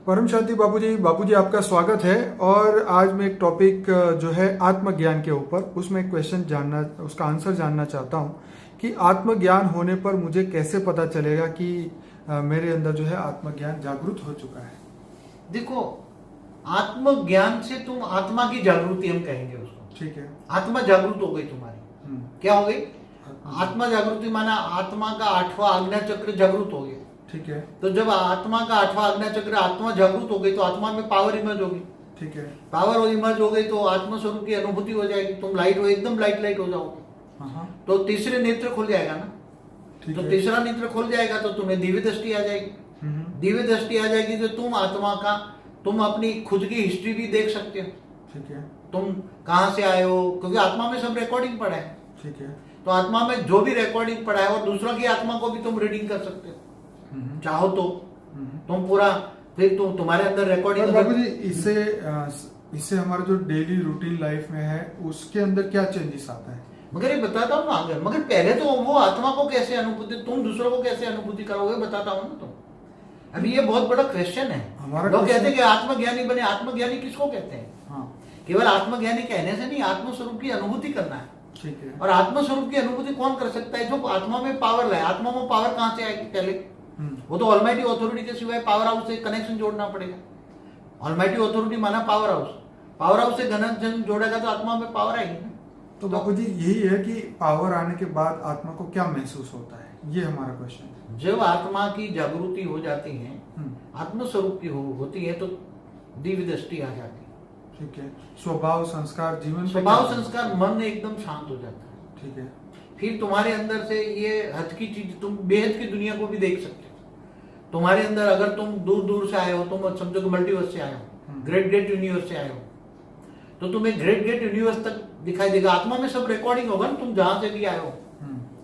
परम शांति बाबूजी आपका स्वागत है। और आज मैं एक टॉपिक जो है आत्मज्ञान के ऊपर, उसमें एक क्वेश्चन जानना, उसका आंसर जानना चाहता हूँ कि आत्मज्ञान होने पर मुझे कैसे पता चलेगा कि मेरे अंदर जो है आत्मज्ञान जागृत हो चुका है। देखो, आत्मज्ञान से तुम आत्मा की जागृति हम कहेंगे उसको। ठीक है, आत्मा जागृत हो गई तुम्हारी। क्या हो गई? आत्मा जागृति माना आत्मा का 8वां आज्ञा चक्र जागृत हो गया। ठीक है, तो जब आत्मा का 8वां आज्ञा चक्र आत्मा जागृत हो गई तो आत्मा में पावर इमर्ज होगी। ठीक है, पावर इमर्ज हो गई तो आत्म स्वरूप की अनुभूति हो जाएगी। तुम लाइट हो, एकदम लाइट हो जाओगे। तो तीसरे नेत्र खुल जाएगा ना। तो तीसरा नेत्र खुल जाएगा तो तुम्हें दिव्य दृष्टि आ जाएगी। दिव्य दृष्टि आ जाएगी तो तुम आत्मा का, तुम अपनी खुद की हिस्ट्री भी देख सकते हो। ठीक है, तुम कहाँ से आए हो, क्योंकि आत्मा में सब रिकॉर्डिंग पड़ा है। ठीक है, तो आत्मा में जो भी रिकॉर्डिंग पड़ा है और दूसरों की आत्मा को भी तुम रीडिंग कर सकते हो चाहो तो। तुम पूरा फिर तुम्हारे अंदर रिकॉर्डिंग। बाबूजी इससे हमारा जो डेली रूटीन लाइफ में है उसके अंदर क्या चेंजेस आता है? मगर ये बताता हूँ ना आगे। मगर पहले तो वो आत्मा को कैसे अनुभूति, तुम दूसरों को कैसे अनुभूति करोगे बताता हूँ ना तुम। अभी ये बहुत बड़ा क्वेश्चन है। लोग कहते हैं कि आत्मज्ञानी बने। आत्मज्ञानी किसको कहते हैं? केवल आत्मज्ञानी कहने से नहीं, आत्मस्वरूप की अनुभूति करना है। ठीक है। और आत्मस्वरूप की अनुभूति कौन कर सकता है? जो आत्मा में पावर लाए। आत्मा में पावर कहाँ से आएगी? पहले वो तो ऑलमाइटी अथॉरिटी के सिवाय पावर हाउस से कनेक्शन जोड़ना पड़ेगा। ऑलमाइटी अथॉरिटी माना पावर हाउस। पावर हाउस से कनेक्शन जोड़ेगा तो आत्मा में पावर आएगी ना। तो बाबूजी यही है कि पावर आने के बाद आत्मा को क्या महसूस होता है, ये हमारा क्वेश्चन है। जब आत्मा की जागृति हो जाती है, आत्म स्वरूप की होती है, तो दिव्य दृष्टि आ जाती है। ठीक है। स्वभाव संस्कार, जीवन स्वभाव संस्कार, मन एकदम शांत हो जाता है। ठीक है। फिर तुम्हारे अंदर से ये हद की चीज, तुम बेहद की दुनिया को भी देख सकते हो। तुम्हारे अंदर अगर तुम दूर दूर से आए हो, तुम समझो कि मल्टीवर्स से आए हो, ग्रेट यूनिवर्स से आए हो, तो तुम्हें ग्रेट यूनिवर्स तक दिखाई देगा। आत्मा में सब रिकॉर्डिंग होगा ना, तुम जहां से भी आए हो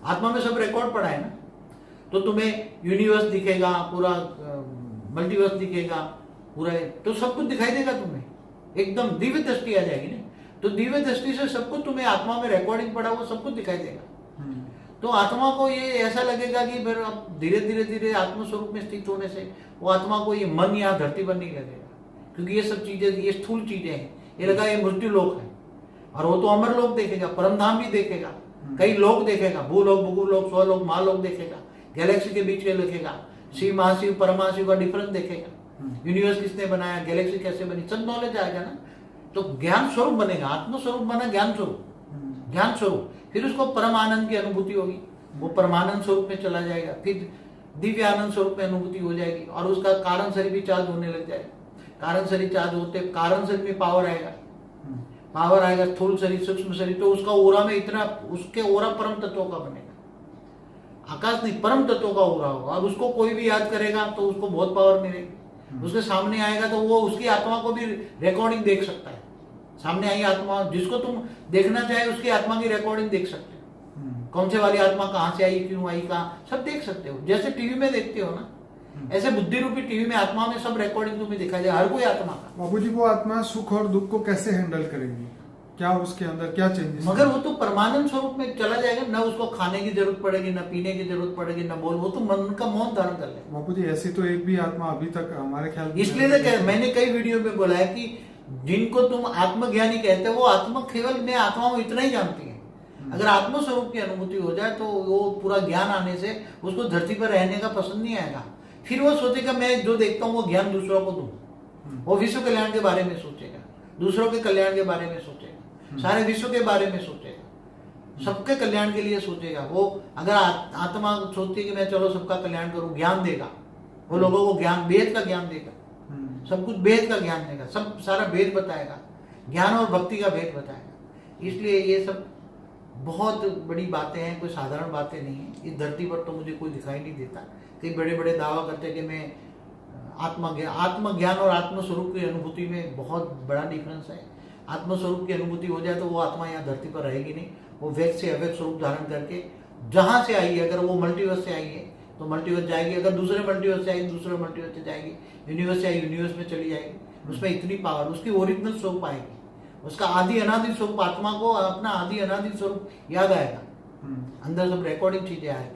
आत्मा में सब रिकॉर्ड पड़ा है ना। तो तुम्हें यूनिवर्स दिखेगा, पूरा मल्टीवर्स दिखेगा, पूरा, तो सब कुछ दिखाई देगा तुम्हें। एकदम दिव्य दृष्टि आ जाएगी ना। तो दिव्य दृष्टि से सब कुछ तुम्हें आत्मा में रिकॉर्डिंग पड़ा वो सब कुछ दिखाई देगा। तो आत्मा को ये ऐसा लगेगा कि फिर अब धीरे धीरे आत्म स्वरूप में स्थित होने से वो आत्मा को ये मन यहाँ धरती पर नहीं लगेगा, क्योंकि ये सब चीजें, ये स्थूल चीजें हैं। ये लगा ये मृत्यु लोक है, और वो तो अमर लोक देखेगा, परमधाम भी देखेगा, कई लोक देखेगा, भूलोक, भूगोलोक, स्वलोक, महालोक देखेगा, गैलेक्सी के बीच के देखेगा, शिव महाशिव परमाशिव का डिफरेंस देखेगा, यूनिवर्स किसने बनाया, गैलेक्सी कैसे बनी, सब नॉलेज आएगा ना। तो ज्ञान स्वरूप बनेगा। आत्म स्वरूप बना ज्ञान स्वरूप। ज्ञान स्वरूप, फिर उसको परम आनंद की अनुभूति होगी, वो परमानंद स्वरूप में चला जाएगा। फिर दिव्य आनंद स्वरूप में अनुभूति हो जाएगी, और उसका कारण शरीर भी चार्ज होने लग जाएगा। कारण शरीर चार्ज होते, कारण शरीर में पावर आएगा। पावर आएगा, स्थूल शरीर, सूक्ष्म शरीर, तो उसका ओरा में इतना, उसके ओरा परम तत्वों का बनेगा। आकाश नहीं, परम तत्वों का ओरा होगा। अब उसको कोई भी याद करेगा तो उसको बहुत पावर मिलेगी। उसके सामने आएगा तो वो उसकी आत्मा को भी रिकॉर्डिंग देख सकता है। सामने आई आत्मा, जिसको तुम देखना चाहे उसकी आत्मा की रिकॉर्डिंग देख सकते हो। कौन से वाली आत्मा कहाँ से आई, क्यों आई, कहाँ, सब देख सकते हो। जैसे टीवी में देखते हो ना, ऐसे बुद्धि रूपी टीवी में आत्मा में सब रिकॉर्डिंग तुम्हें दिखाई दे, हर कोई आत्मा का। बाबूजी वो आत्मा सुख और दुख को कैसे हैंडल करेगी? क्या उसके अंदर क्या चेंजेस? मगर वो तो परमानंद स्वरूप में चला जाएगा ना। उसको खाने की जरूरत पड़ेगी, ना पीने की जरूरत पड़ेगी, ना बोल, वो तो मन का मौन धारण कर लेगा। बाबूजी ऐसी तो एक भी आत्मा अभी तक हमारे ख्याल, इसलिए तो मैंने कई वीडियो में बोला है कि जिनको तुम आत्मज्ञानी कहते हो वो आत्मा केवल मैं आत्मा को इतना ही जानती है। अगर आत्म स्वरूप की अनुभूति हो जाए तो वो पूरा ज्ञान आने से उसको धरती पर रहने का पसंद नहीं आएगा। फिर वो सोचेगा मैं जो देखता हूँ वो ज्ञान दूसरों को दूं। वो विश्व कल्याण के बारे में सोचेगा, दूसरों के कल्याण के बारे में सोचेगा, सारे विश्व के बारे में सोचेगा, सबके कल्याण के लिए सोचेगा। वो अगर आत्मा सोचती है कि मैं चलो सबका कल्याण करूं, ज्ञान देगा। वो लोगों को ज्ञान, वेद का ज्ञान देगा, सब कुछ वेद का ज्ञान देगा, सब सारा भेद बताएगा, ज्ञान और भक्ति का भेद बताएगा। इसलिए ये सब बहुत बड़ी बातें हैं, कोई साधारण बातें नहीं है। इस धरती पर तो मुझे कोई दिखाई नहीं देता। कई बड़े बड़े दावा करते हैं कि मैं आत्मज्ञान और आत्मस्वरूप की अनुभूति में बहुत बड़ा डिफरेंस है। आत्मस्वरूप की अनुभूति हो जाए तो वो आत्मा यहाँ धरती पर रहेगी नहीं। वो व्यक्त से अव्यक्त स्वरूप धारण करके जहां से आई है, अगर वो मल्टीवर्स से आई है तो मल्टीवर्स जाएगी, अगर दूसरे मल्टीवर्स से आई दूसरे मल्टीवर्स से जाएगी, यूनिवर्स से आई यूनिवर्स में चली जाएगी। उसमें इतनी पावर, उसकी ओरिजिनल स्वरूप आएगी, उसका आदि अनादि स्वरूप, आत्मा को अपना आदि अनादि स्वरूप याद आएगा। अंदर सब रिकॉर्डिंग चीजें आए।